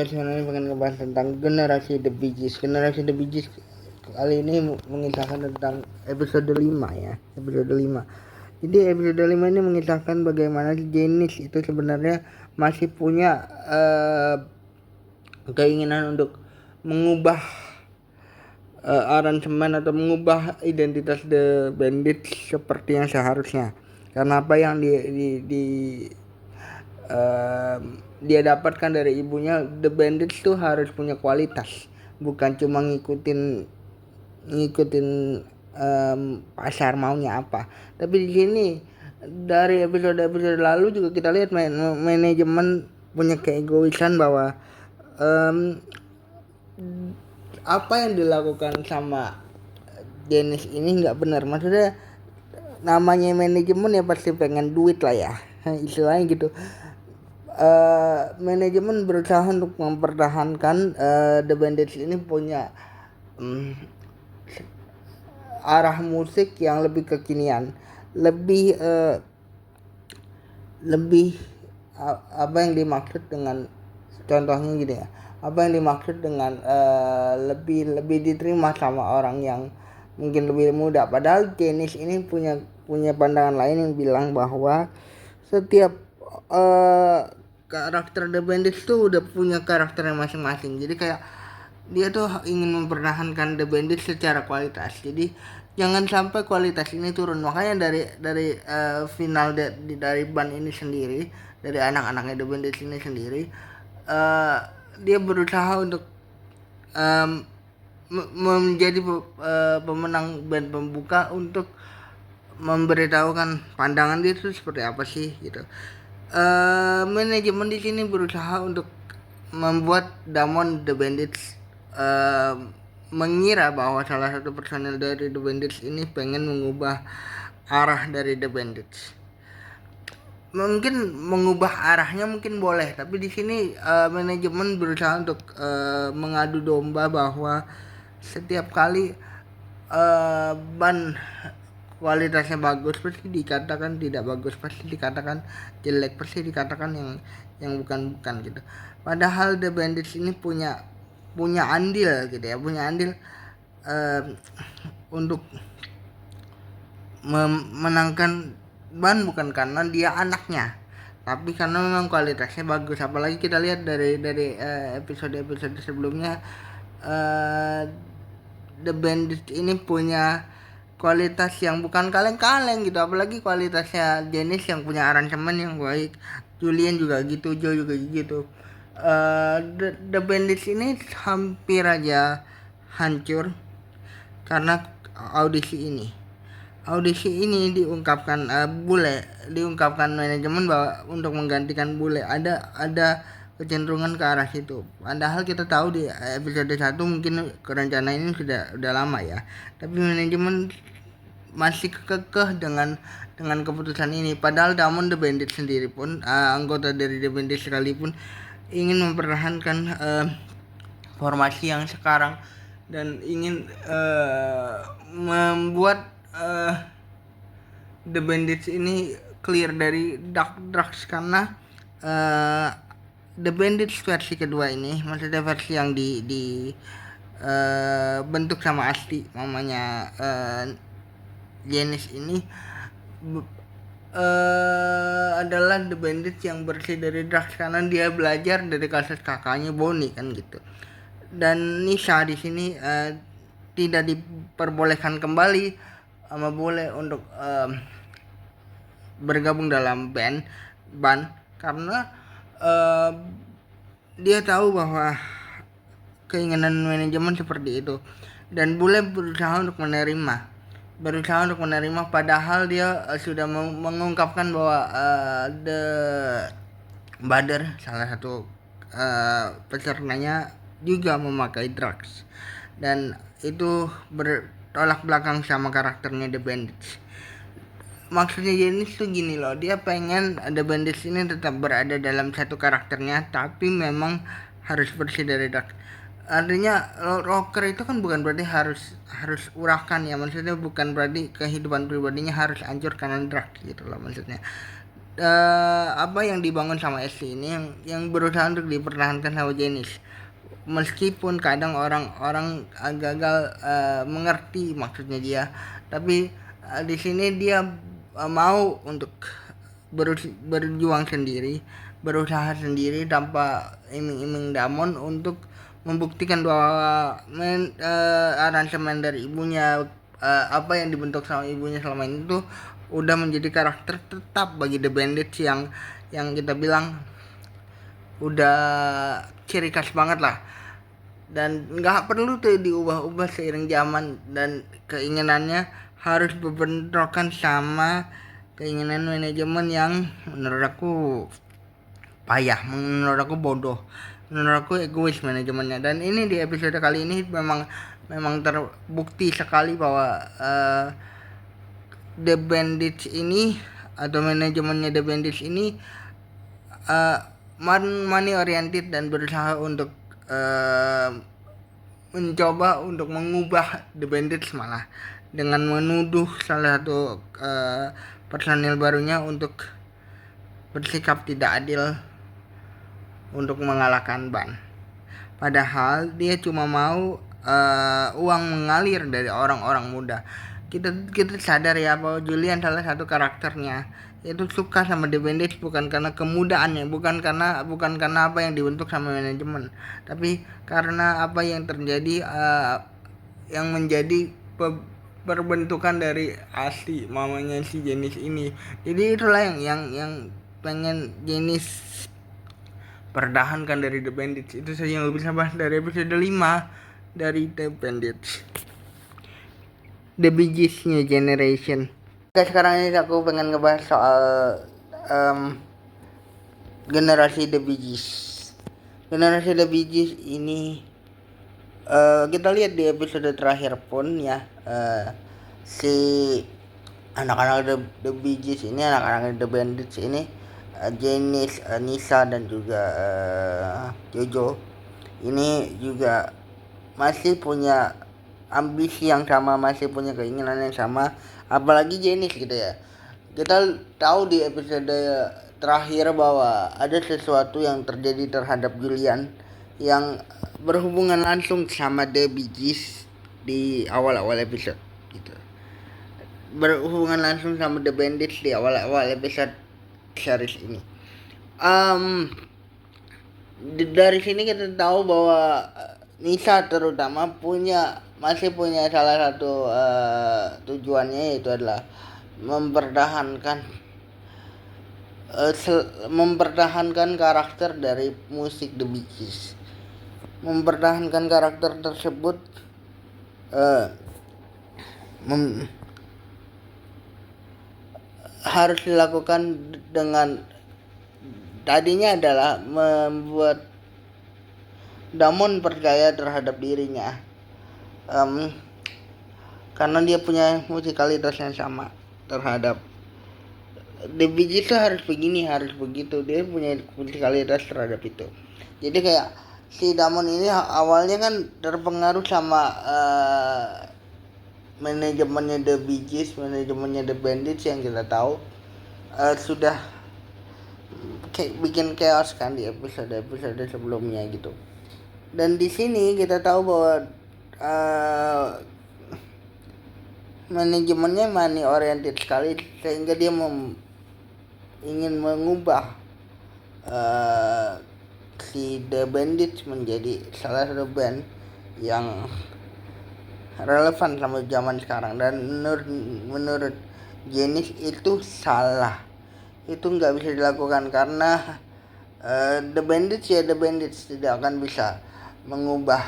sebenarnya pengen ngebahas tentang generasi The Bee Gees. Generasi The Bee Gees kali ini mengisahkan tentang episode 5 ya, episode 5. Jadi episode 5 ini mengisahkan bagaimana Janis itu sebenarnya masih punya keinginan untuk mengubah aransemen atau mengubah identitas The Bandits seperti yang seharusnya. Karena apa yang dia dapatkan dari ibunya, The Bandits tuh harus punya kualitas, bukan cuma ngikutin pasar maunya apa. Tapi di sini dari episode lalu juga kita lihat manajemen punya keegoisan bahwa apa yang dilakukan sama Dennis ini nggak benar. Maksudnya namanya manajemen ya pasti pengen duit lah ya, istilahnya gitu. Manajemen berusaha untuk mempertahankan The Bandits ini punya arah musik yang lebih kekinian, lebih apa yang dimaksud dengan, contohnya gitu ya, apa yang dimaksud dengan lebih diterima sama orang yang mungkin lebih muda. Padahal Janis ini punya pandangan lain yang bilang bahwa setiap karakter The Bandits tuh udah punya karakternya masing-masing. Jadi kayak dia tuh ingin mempertahankan The Bandits secara kualitas. Jadi jangan sampai kualitas ini turun. Makanya dari final dari band ini sendiri, dari anak-anaknya The Bandits ini sendiri, dia berusaha untuk menjadi pemenang band pembuka untuk memberitahukan pandangan dia itu seperti apa sih gitu. Manajemen di sini berusaha untuk membuat Damon The Bandits mengira bahwa salah satu personel dari The Bandits ini pengen mengubah arah dari The Bandits. Mungkin mengubah arahnya mungkin boleh, tapi di sini manajemen berusaha untuk mengadu domba bahwa setiap kali ban kualitasnya bagus pasti dikatakan tidak bagus, pasti dikatakan jelek, pasti dikatakan yang bukan gitu. Padahal The Bandits ini punya andil gitu ya, punya andil untuk memenangkan ban, bukan karena dia anaknya, tapi karena memang kualitasnya bagus. Apalagi kita lihat dari episode sebelumnya, The Bandits ini punya kualitas yang bukan kaleng-kaleng gitu. Apalagi kualitasnya Janis yang punya aransemen yang baik, Julian juga gitu, Joe juga gitu. The Bandits ini hampir aja hancur karena audisi ini diungkapkan diungkapkan manajemen bahwa untuk menggantikan Bule ada kecenderungan ke arah situ. Padahal kita tahu di episode 1 mungkin rencana ini sudah lama ya, tapi manajemen masih kekeh dengan keputusan ini. Padahal Damon The Bandit sendiri pun, anggota dari The Bandit sekalipun, ingin mempertahankan formasi yang sekarang dan ingin membuat The Bandits ini clear dari dark drugs, karena The Bandits versi kedua ini, maksudnya versi yang bentuk sama Asti, mamanya Janis ini, adalah The Bandits yang bersih dari drugs karena dia belajar dari kasus kakaknya Bonnie kan gitu. Dan Nisa di sini tidak diperbolehkan kembali sama Bule untuk bergabung dalam band karena dia tahu bahwa keinginan manajemen seperti itu, dan Bule berusaha untuk menerima padahal dia sudah mengungkapkan bahwa The Bader, salah satu pesertanya, juga memakai drugs, dan itu bertolak belakang sama karakternya The Bandits. Maksudnya Janis tuh gini loh, dia pengen The Bandits ini tetap berada dalam satu karakternya, tapi memang harus bersih dari drugs. Artinya rocker itu kan bukan berarti harus urakan ya, maksudnya bukan berarti kehidupan pribadinya harus hancur karena drugs gitu loh maksudnya. apa yang dibangun sama Ashley ini yang berusaha untuk dipertahankan sama Janice, meskipun kadang orang-orang gagal mengerti maksudnya dia, tapi di sini dia mau untuk berjuang sendiri, berusaha sendiri tanpa iming-iming Damon untuk membuktikan bahwa aransemen dari ibunya, apa yang dibentuk sama ibunya selama ini tuh udah menjadi karakter tetap bagi The Bandits yang kita bilang udah ciri khas banget lah, dan nggak perlu tuh diubah-ubah seiring zaman, dan keinginannya harus berbentrokan sama keinginan manajemen yang menurut aku payah, menurut aku bodoh, menurut aku egois manajemennya. Dan ini di episode kali ini memang memang terbukti sekali bahwa The Bandits ini atau manajemennya The Bandits ini uh, money oriented dan berusaha untuk mencoba untuk mengubah The Bandits, malah dengan menuduh salah satu personil barunya untuk bersikap tidak adil untuk mengalahkan Ban. Padahal dia cuma mau uang mengalir dari orang-orang muda. Kita sadar ya bahwa Julian salah satu karakternya itu suka sama The Bandits bukan karena kemudaannya, bukan karena apa yang dibentuk sama manajemen, tapi karena apa yang terjadi, yang menjadi perbentukan dari asli mamanya si Janice ini. Jadi itulah yang pengen Janice pertahankan dari The Bandits. Itu saja yang bisa bahas dari episode 5 dari The Bandits, The Bee Gees New Generation. Oke, sekarang ini aku pengen ngebahas soal generasi The Bee Gees. Generasi The Bee Gees ini kita lihat di episode terakhir pun ya, si anak-anak The Bee Gees ini, anak-anak The Bandits ini, Janice, Nisa dan juga Jojo ini juga masih punya ambisi yang sama, masih punya keinginan yang sama, apalagi Janice gitu ya. Kita tahu di episode terakhir bahwa ada sesuatu yang terjadi terhadap Julian yang berhubungan langsung sama The Bee Gees di awal-awal episode gitu. Berhubungan langsung sama The Bandits di awal-awal episode series ini. Dari sini kita tahu bahwa Nisa terutama masih punya salah satu tujuannya, yaitu adalah mempertahankan karakter dari musik The Bee Gees. Mempertahankan karakter tersebut harus dilakukan dengan tadinya adalah membuat Damon percaya terhadap dirinya, karena dia punya musikalitas yang sama terhadap The Bee Gees. Harus begini, harus begitu, dia punya musikalitas terhadap itu. Jadi kayak si Damon ini awalnya kan terpengaruh sama manajemennya The Bee Gees, manajemennya The Bandits yang kita tahu sudah bikin chaos kan di episode sebelumnya gitu. Dan di sini kita tahu bahwa manajemennya money oriented sekali, sehingga dia ingin mengubah si The Bandits menjadi salah satu band yang relevan sama zaman sekarang. Dan menurut Janice itu salah, itu nggak bisa dilakukan karena The Bandits tidak akan bisa mengubah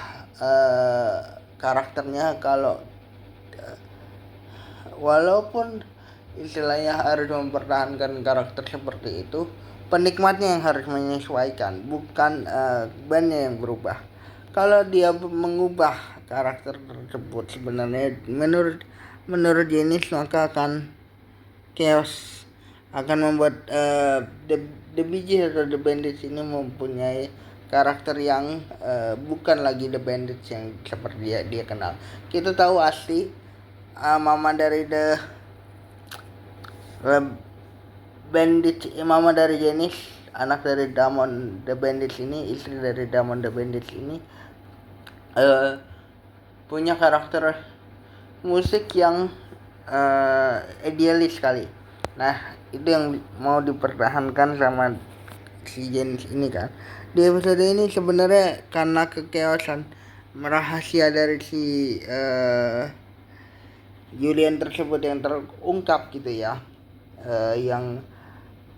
karakternya kalau walaupun istilahnya harus mempertahankan karakter seperti itu, penikmatnya yang harus menyesuaikan, bukan bandnya yang berubah. Kalau dia mengubah karakter tersebut, sebenarnya menurut Janice maka akan chaos, akan membuat The Bee Gees atau The Bandits ini mempunyai karakter yang bukan lagi The Bandits yang seperti dia kenal. Kita tahu asli mama dari Bandits, mama dari Janice, anak dari Damon the Bandits ini, istri dari Damon the Bandits ini punya karakter musik yang idealis sekali. Nah, itu yang mau dipertahankan sama si Janice ini kan. Di episode ini sebenarnya karena kekeosan rahasia dari si Julian tersebut yang terungkap gitu ya, yang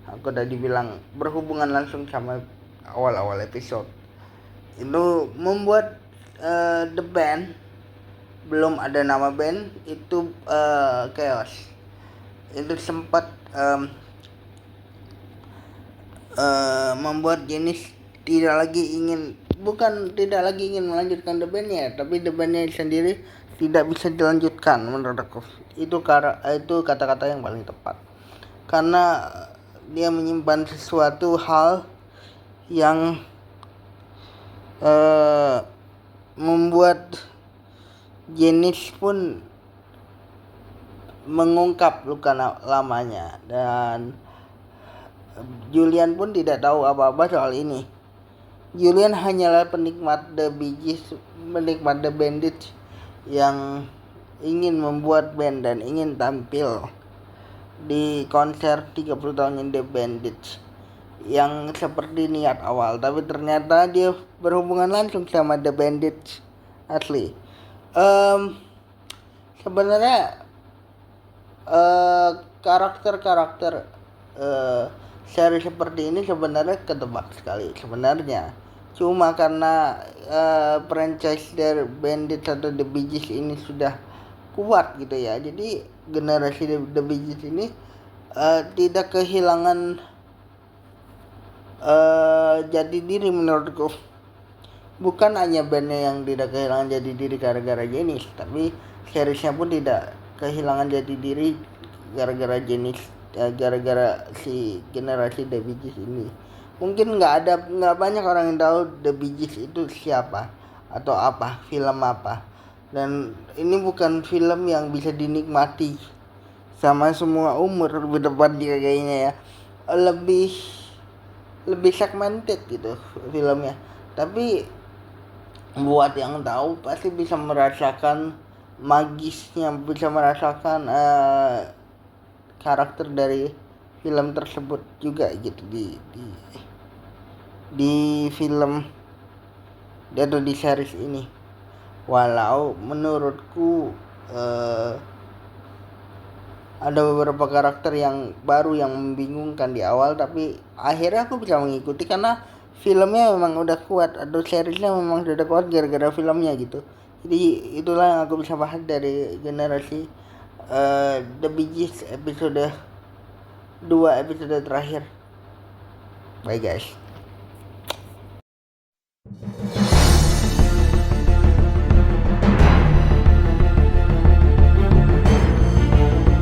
aku tadi bilang berhubungan langsung sama awal-awal episode itu membuat the band, belum ada nama band itu, chaos itu sempat membuat Jenis tidak lagi ingin melanjutkan the bandnya, tapi the bandnya sendiri tidak bisa dilanjutkan menurut aku. Itu kata-kata yang paling tepat, karena dia menyimpan sesuatu hal yang membuat Jenis pun mengungkap luka lamanya, dan Julian pun tidak tahu apa-apa soal ini. Julian hanyalah penikmat The Bee Gees, penikmat The Bandits yang ingin membuat band dan ingin tampil di konser 30 tahun The Bandits yang seperti niat awal, tapi ternyata dia berhubungan langsung sama The Bandits asli. Sebenarnya karakter-karakter seri seperti ini sebenarnya ketebak sekali sebenarnya, cuma karena franchise dari Bandits atau The Bee Gees ini sudah kuat gitu ya, jadi generasi The Bee Gees ini tidak kehilangan jati diri menurutku. Bukan hanya bandnya yang tidak kehilangan jati diri gara-gara Jenis, tapi seriesnya pun tidak kehilangan jati diri gara-gara Jenis, gara-gara si generasi The Bee Gees ini. Mungkin nggak banyak orang yang tahu The Bee Gees itu siapa atau apa, film apa. Dan ini bukan film yang bisa dinikmati sama semua umur, berdebat dia kayaknya ya. Lebih segmented gitu filmnya, tapi buat yang tahu pasti bisa merasakan magisnya, bisa merasakan karakter dari film tersebut juga gitu di film atau di series ini. Walau menurutku ada beberapa karakter yang baru yang membingungkan di awal, tapi akhirnya aku bisa mengikuti karena filmnya memang udah kuat atau seriesnya memang sudah kuat gara-gara filmnya gitu. Jadi itulah yang aku bisa bahas dari generasi The Bee Gees episode 2, episode terakhir. Bye guys.